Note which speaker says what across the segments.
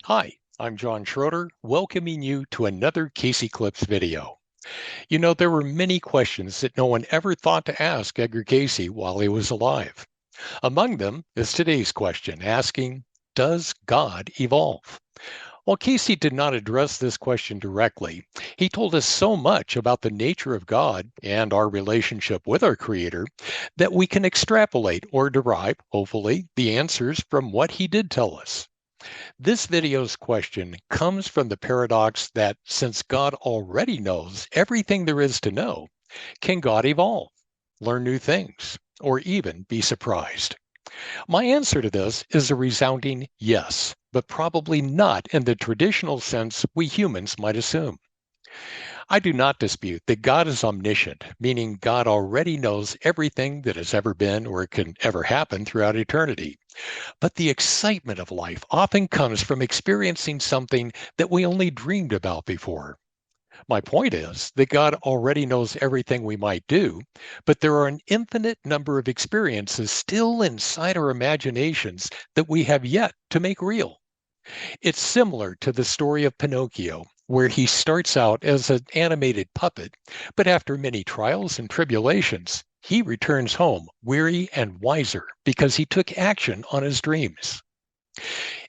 Speaker 1: Hi, I'm John Schroeder, welcoming you to another Casey Clips video. There were many questions that no one ever thought to ask Edgar Casey while he was alive. Among them is today's question asking, does God evolve? While Casey did not address this question directly, he told us so much about the nature of God and our relationship with our Creator that we can extrapolate or derive, hopefully, the answers from what he did tell us. This video's question comes from the paradox that since God already knows everything there is to know, can God evolve, learn new things, or even be surprised? My answer to this is a resounding yes, but probably not in the traditional sense we humans might assume. I do not dispute that God is omniscient, meaning God already knows everything that has ever been or can ever happen throughout eternity. But the excitement of life often comes from experiencing something that we only dreamed about before. My point is that God already knows everything we might do, but there are an infinite number of experiences still inside our imaginations that we have yet to make real. It's similar to the story of Pinocchio, where he starts out as an animated puppet, but after many trials and tribulations, he returns home weary and wiser because he took action on his dreams.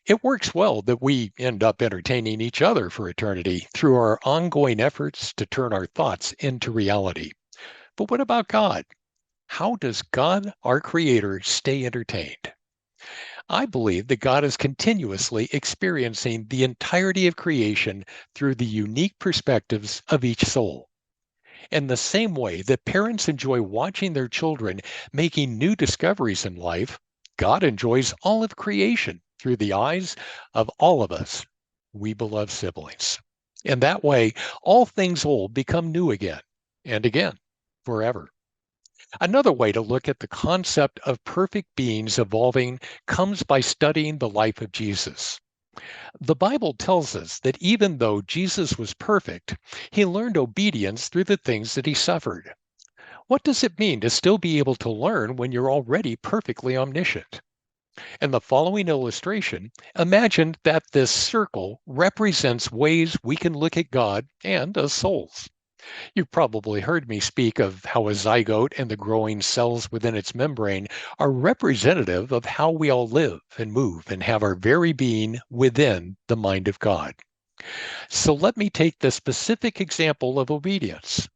Speaker 1: It works well that we end up entertaining each other for eternity through our ongoing efforts to turn our thoughts into reality. But what about God? How does God, our Creator, stay entertained? I believe that God is continuously experiencing the entirety of creation through the unique perspectives of each soul. In the same way that parents enjoy watching their children making new discoveries in life, God enjoys all of creation through the eyes of all of us, we beloved siblings. In that way, all things old become new again and again, forever. Another way to look at the concept of perfect beings evolving comes by studying the life of Jesus. The Bible tells us that even though Jesus was perfect, he learned obedience through the things that he suffered. What does it mean to still be able to learn when you're already perfectly omniscient? In the following illustration, imagine that this circle represents ways we can look at God and as souls. You've probably heard me speak of how a zygote and the growing cells within its membrane are representative of how we all live and move and have our very being within the mind of God. So let me take the specific example of obedience.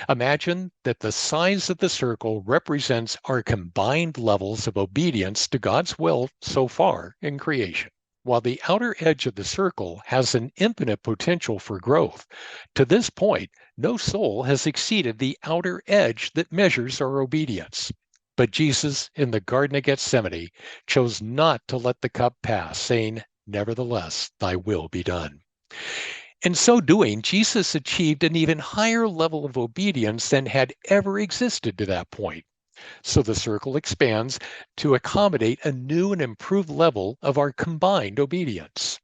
Speaker 1: Imagine that the size of the circle represents our combined levels of obedience to God's will so far in creation, while the outer edge of the circle has an infinite potential for growth. To this point, no soul has exceeded the outer edge that measures our obedience. But Jesus in the Garden of Gethsemane chose not to let the cup pass, saying, "Nevertheless, thy will be done." In so doing, Jesus achieved an even higher level of obedience than had ever existed to that point. So the circle expands to accommodate a new and improved level of our combined obedience.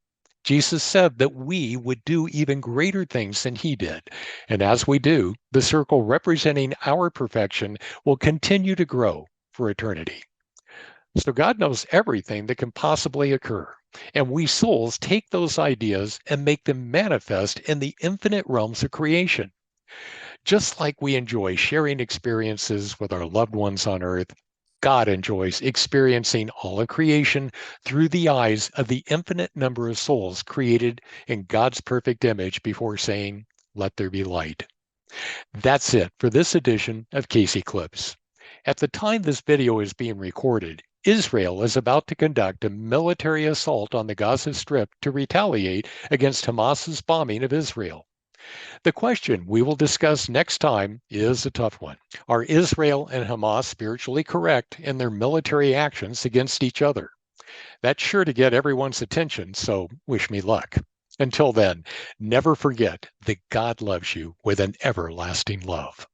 Speaker 1: Jesus said that we would do even greater things than he did. And as we do, the circle representing our perfection will continue to grow for eternity. So God knows everything that can possibly occur. And we souls take those ideas and make them manifest in the infinite realms of creation. Just like we enjoy sharing experiences with our loved ones on earth, God enjoys experiencing all of creation through the eyes of the infinite number of souls created in God's perfect image before saying, "Let there be light." That's it for this edition of Casey Clips. At the time this video is being recorded, Israel is about to conduct a military assault on the Gaza Strip to retaliate against Hamas's bombing of Israel. The question we will discuss next time is a tough one. Are Israel and Hamas spiritually correct in their military actions against each other? That's sure to get everyone's attention, so wish me luck. Until then, never forget that God loves you with an everlasting love.